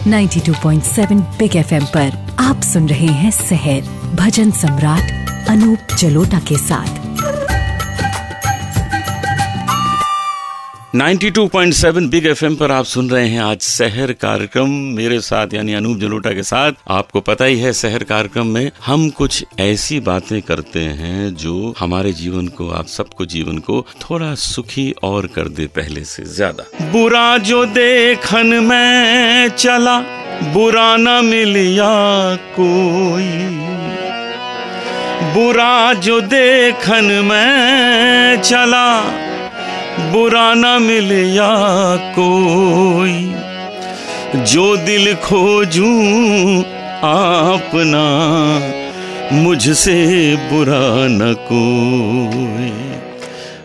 92.7 big FM पर आप सुन रहे हैं सहर भजन सम्राट अनूप जलोटा के साथ। 92.7 बिग FM पर आप सुन रहे हैं आज सहर कार्यक्रम मेरे साथ यानी अनूप जलोटा के साथ। आपको पता ही है सहर कार्यक्रम में हम कुछ ऐसी बातें करते हैं जो हमारे जीवन को, आप सबको जीवन को थोड़ा सुखी और कर दे पहले से ज्यादा। बुरा जो देखन में चला बुरा न मिलिया कोई, बुरा जो देखन में चला बुरा न मिलिया कोई, जो दिल खोजूं अपना मुझसे बुरा न कोई।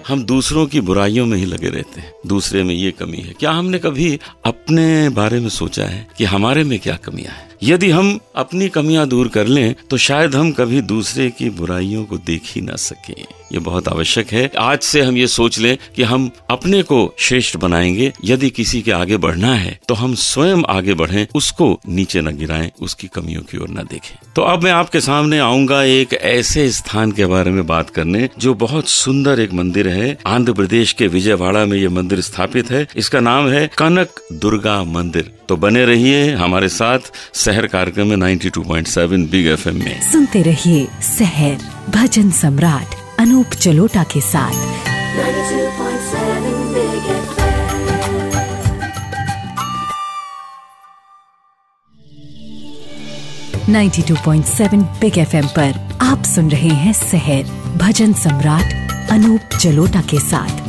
हम दूसरों की बुराइयों में ही लगे रहते हैं, दूसरे में ये कमी है। क्या हमने कभी अपने बारे में सोचा है कि हमारे में क्या कमियां हैं? यदि हम अपनी कमियां दूर कर लें तो शायद हम कभी दूसरे की बुराइयों को देख ही ना सकें। ये बहुत आवश्यक है। आज से हम ये सोच लें कि हम अपने को श्रेष्ठ बनाएंगे। यदि किसी के आगे बढ़ना है तो हम स्वयं आगे बढ़ें, उसको नीचे न गिराएं, उसकी कमियों की ओर न देखें। तो अब मैं आपके सामने आऊंगा एक ऐसे स्थान के बारे में बात करने जो बहुत सुंदर एक मंदिर है। आंध्र प्रदेश के विजयवाड़ा में ये मंदिर स्थापित है। इसका नाम है कनक दुर्गा मंदिर। तो बने रहिए हमारे साथ सहर कार्यक्रम में 92.7 बिग FM में। सुनते रहिए सहर भजन सम्राट अनूप जलोटा के साथ। 92.7 बिग FM। 92.7 बिग FM पर आप सुन रहे हैं सहर भजन सम्राट अनूप जलोटा के साथ।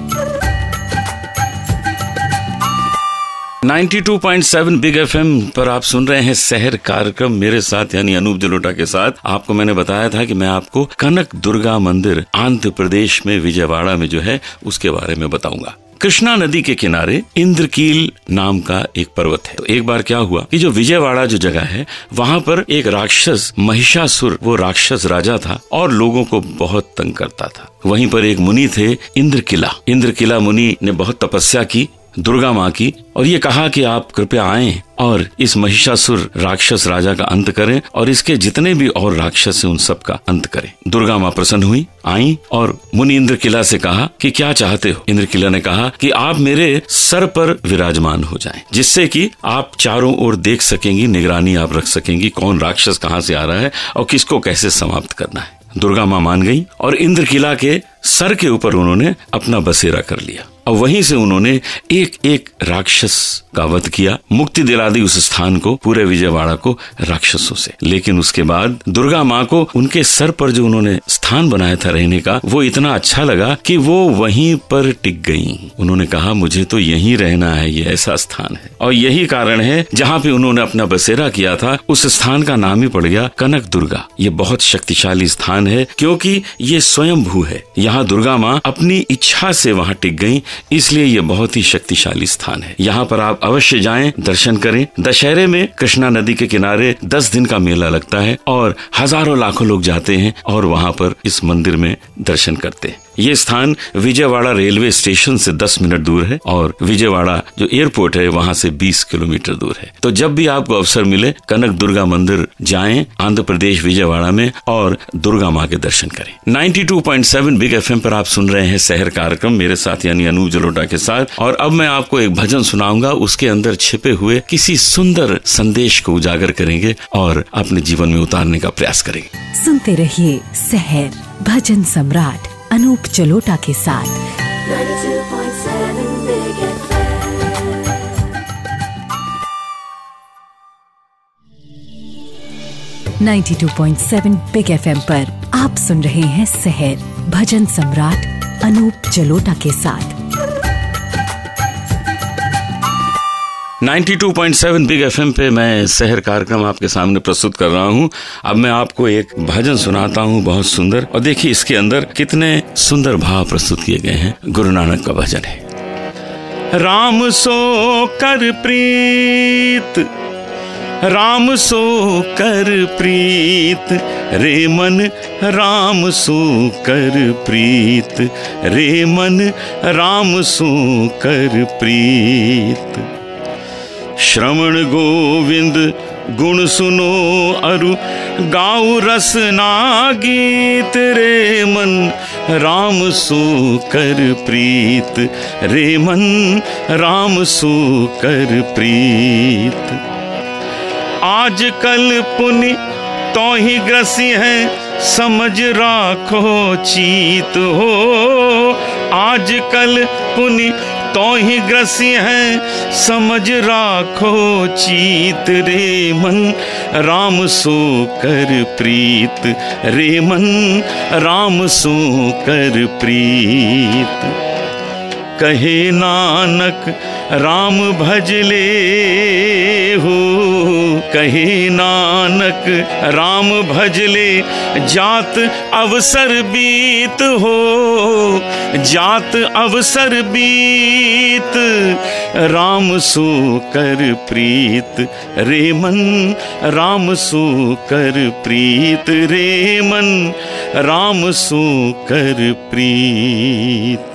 92.7 बिग FM पर आप सुन रहे हैं सहर कार्यक्रम मेरे साथ यानी अनूप जलोटा के साथ। आपको मैंने बताया था कि मैं आपको कनक दुर्गा मंदिर आंध्र प्रदेश में विजयवाड़ा में जो है उसके बारे में बताऊंगा। कृष्णा नदी के किनारे इंद्रकील नाम का एक पर्वत है। तो एक बार क्या हुआ कि जो विजयवाड़ा जो जगह है वहां पर एक राक्षस महिषासुर, वो राक्षस राजा था और लोगों को बहुत तंग करता था। वहीं पर एक मुनि थे इंद्रकिला मुनि ने बहुत तपस्या की दुर्गा माँ की और ये कहा कि आप कृपया आएं और इस महिषासुर राक्षस राजा का अंत करें और इसके जितने भी और राक्षस हैं उन सब का अंत करें। दुर्गा माँ प्रसन्न हुई, आई और मुनि इंद्रकिला से कहा कि क्या चाहते हो? इंद्रकिला ने कहा कि आप मेरे सर पर विराजमान हो जाएं, जिससे कि आप चारों ओर देख सकेंगी, निगरानी आप रख सकेंगी कौन राक्षस कहाँ से आ रहा है और किसको कैसे समाप्त करना है। दुर्गा माँ मान गई और इंद्रकिला के सर के ऊपर उन्होंने अपना बसेरा कर लिया और वहीं से उन्होंने एक एक राक्षस का वध किया, मुक्ति दिला दी उस स्थान को, पूरे विजयवाड़ा को राक्षसों से। लेकिन उसके बाद दुर्गा माँ को उनके सर पर जो उन्होंने स्थान बनाया था रहने का, वो इतना अच्छा लगा कि वो वहीं पर टिक गई। उन्होंने कहा मुझे तो यहीं रहना है, ये ऐसा स्थान है। और यही कारण है जहाँ पे उन्होंने अपना बसेरा किया था उस स्थान का नाम ही पड़ गया कनक दुर्गा। ये बहुत शक्तिशाली स्थान है क्योंकि ये स्वयंभू है। यहाँ दुर्गा माँ अपनी इच्छा से वहाँ टिक गई, इसलिए ये बहुत ही शक्तिशाली स्थान है। यहाँ पर आप अवश्य जाएं, दर्शन करें। दशहरे में कृष्णा नदी के किनारे 10 दिन का मेला लगता है और हजारों लाखों लोग जाते हैं और वहाँ पर इस मंदिर में दर्शन करते हैं। ये स्थान विजयवाड़ा रेलवे स्टेशन से 10 मिनट दूर है और विजयवाड़ा जो एयरपोर्ट है वहाँ से 20 किलोमीटर दूर है। तो जब भी आपको अवसर मिले कनक दुर्गा मंदिर जाएं आंध्र प्रदेश विजयवाड़ा में और दुर्गा माँ के दर्शन करें। 92.7 बिग FM पर आप सुन रहे हैं सहर कार्यक्रम मेरे साथ यानी अनूप जलोटा के साथ। और अब मैं आपको एक भजन सुनाऊंगा, उसके अंदर छिपे हुए किसी सुंदर संदेश को उजागर करेंगे और अपने जीवन में उतारने का प्रयास करेंगे। सुनते रहिए सहर भजन सम्राट अनूप जलोटा के साथ। 92.7 बिग FM। 92.7 बिग FM पर आप सुन रहे हैं सहर भजन सम्राट अनूप जलोटा के साथ। 92.7 बिग FM पे मैं सहर कार्यक्रम आपके सामने प्रस्तुत कर रहा हूँ। अब मैं आपको एक भजन सुनाता हूँ बहुत सुंदर, और देखिए इसके अंदर कितने सुंदर भाव प्रस्तुत किए गए हैं। गुरु नानक का भजन है। राम सो कर प्रीत, राम सो कर प्रीत रे मन, राम सो कर प्रीत रे मन, राम सो कर प्रीत। श्रवण गोविंद गुण सुनो अरु गाऊ रसना गीत रे मन राम सो कर प्रीत रे मन राम सो कर प्रीत। आज कल पुनि तो ही ग्रसी है समझ राखो चीत हो। आज कल पुनि तो ही ग्रसी है समझ राखो चीत रे मन राम सो कर प्रीत रे मन राम सो कर प्रीत। कहे नानक राम भजले हो, कहे नानक राम भजले जात अवसर बीत हो। जात अवसर बीत राम सो कर प्रीत रे मन राम सो कर प्रीत रे मन राम सो कर प्रीत।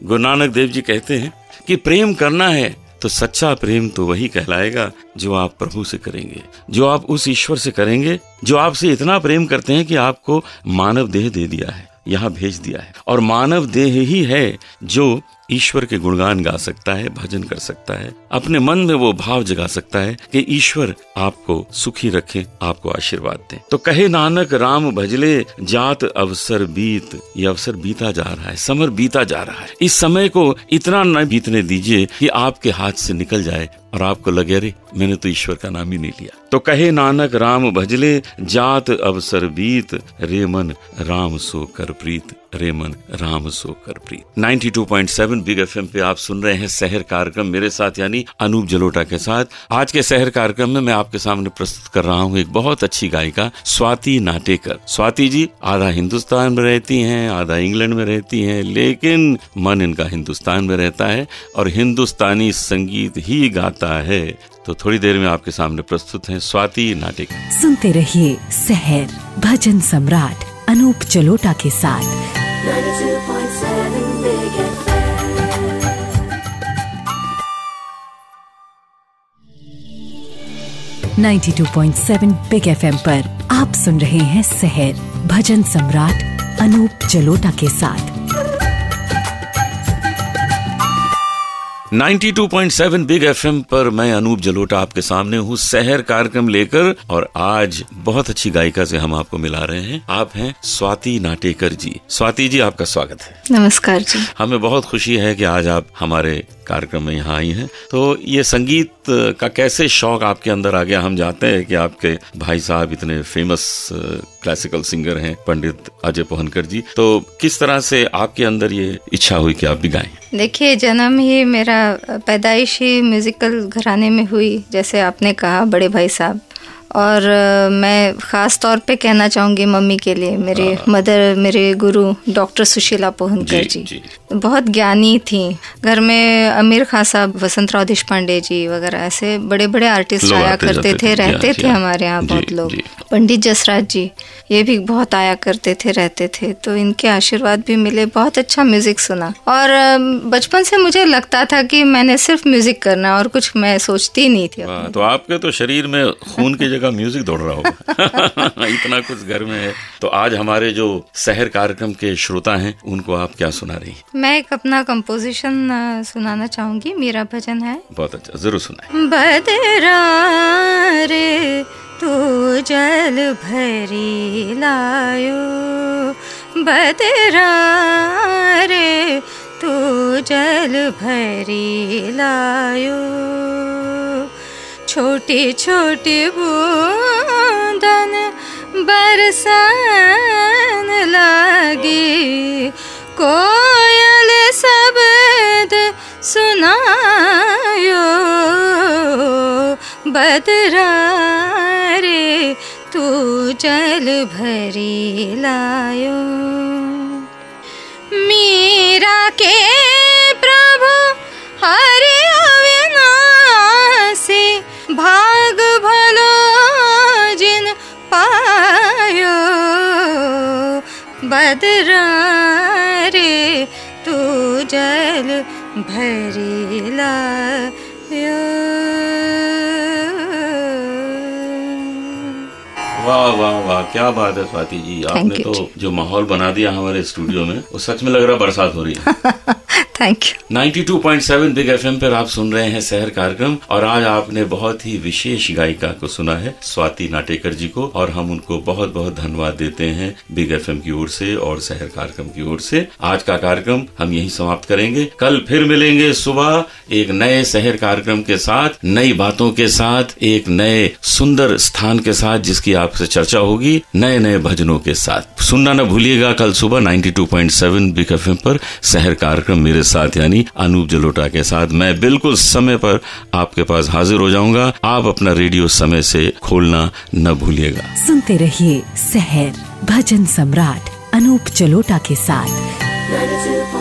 गुरु नानक देव जी कहते हैं कि प्रेम करना है तो सच्चा प्रेम तो वही कहलाएगा जो आप प्रभु से करेंगे, जो आप उस ईश्वर से करेंगे जो आपसे इतना प्रेम करते हैं कि आपको मानव देह दे दिया है, यहाँ भेज दिया है। और मानव देह ही है जो ईश्वर के गुणगान गा सकता है, भजन कर सकता है, अपने मन में वो भाव जगा सकता है कि ईश्वर आपको सुखी रखे, आपको आशीर्वाद दे। तो कहे नानक राम भजले जात अवसर बीत। ये अवसर बीता जा रहा है, समर बीता जा रहा है। इस समय को इतना न बीतने दीजिए कि आपके हाथ से निकल जाए और आपको लगे अरे मैंने तो ईश्वर का नाम ही नहीं लिया। तो कहे नानक राम भजले जात अवसर बीत रे मन राम सो कर प्रीत रे मन राम सो कर प्रीत। 92.7 बिग एफएम पे आप सुन रहे हैं शहर कार्यक्रम मेरे साथ यानी अनूप जलोटा के साथ। आज के शहर कार्यक्रम में मैं आपके सामने प्रस्तुत कर रहा हूँ एक बहुत अच्छी गायिका स्वाति नाटेकर। स्वाति जी आधा हिंदुस्तान में रहती हैं, आधा इंग्लैंड में रहती हैं, लेकिन मन इनका हिंदुस्तान में रहता है और हिंदुस्तानी संगीत ही गाता है। तो थोड़ी देर में आपके सामने प्रस्तुत हैं स्वाति नाटेकर। सुनते रहिए शहर भजन सम्राट अनूप जलोटा के साथ 92.7 Big FM। 92.7 बिग एफएम पर आप सुन रहे हैं शहर भजन सम्राट अनूप जलोटा के साथ। 92.7 बिग एफएम पर मैं अनूप जलोटा आपके सामने हूँ शहर कार्यक्रम लेकर, और आज बहुत अच्छी गायिका से हम आपको मिला रहे हैं। आप हैं स्वाति नाटेकर जी। स्वाति जी आपका स्वागत है। नमस्कार जी। हमें बहुत खुशी है कि आज आप हमारे कार्यक्रम में यहाँ आई हैं। तो ये संगीत का कैसे शौक आपके अंदर आ गया? हम जानते हैं कि आपके भाई साहब इतने फेमस क्लासिकल सिंगर हैं पंडित अजय पोहनकर जी, तो किस तरह से आपके अंदर ये इच्छा हुई कि आप भी गाएं? देखिए, जन्म ही मेरा पैदाइश ही म्यूजिकल घराने में हुई, जैसे आपने कहा बड़े भाई साहब। और मैं ख़ास तौर पे कहना चाहूँगी मम्मी के लिए, मेरे मदर, मेरे गुरु डॉक्टर सुशीला पोहनकर जी बहुत ज्ञानी थी। घर में अमीर खान साहब, वसंतराव देशपांडे जी वगैरह ऐसे बड़े बड़े आर्टिस्ट आया करते थे, रहते थे हमारे यहाँ बहुत लोग। पंडित जसराज जी ये भी बहुत आया करते थे, रहते थे। तो इनके आशीर्वाद भी मिले, बहुत अच्छा म्यूजिक सुना। और बचपन से मुझे लगता था कि मैंने सिर्फ म्यूजिक करना और कुछ मैं सोचती नहीं थी। तो आपके तो शरीर में खून की जगह म्यूजिक दौड़ रहा होगा। इतना कुछ घर में है। तो आज हमारे जो शहर कार्यक्रम के श्रोता हैं उनको आप क्या सुना रही हैं? मैं एक अपना कंपोजिशन सुनाना चाहूंगी, मेरा भजन है। बहुत अच्छा, जरूर सुनाएं। बदरा रे तू जल भरी लायो, बदरा रे तू जल भरी लायो, छोटी छोटी बूंदन बरसन लगी, कोयल शब्द सुनायो, बदरा रे तू जल भरी लायो। मीरा के प्रभु हरि अविनाशी, भाग भलो जिन पायो, बदरा रे तू जल भरी लायो। वाह वाह वाह, क्या बात है स्वाति जी, आपने you, तो जो माहौल बना दिया हमारे स्टूडियो में, वो सच में लग रहा बरसात हो रही है। Thank you. 92.7 बिग एफएम पर आप सुन रहे हैं शहर कार्यक्रम, और आज आपने बहुत ही विशेष गायिका को सुना है, स्वाति नाटेकर जी को, और हम उनको बहुत बहुत धन्यवाद देते हैं बिग एफएम की ओर से और शहर कार्यक्रम की ओर से। आज का कार्यक्रम हम यही समाप्त करेंगे। कल फिर मिलेंगे सुबह एक नए शहर कार्यक्रम के साथ, नई बातों के साथ, एक नए सुंदर स्थान के साथ जिसकी आपसे चर्चा होगी, नए नए भजनों के साथ। सुनना न भूलिएगा कल सुबह 92.7 बिग एफएम पर शहर कार्यक्रम मेरे साथ यानी अनूप जलोटा के साथ। मैं बिल्कुल समय पर आपके पास हाजिर हो जाऊंगा। आप अपना रेडियो समय से खोलना न भूलिएगा। सुनते रहिए शहर भजन सम्राट अनूप जलोटा के साथ। 92.7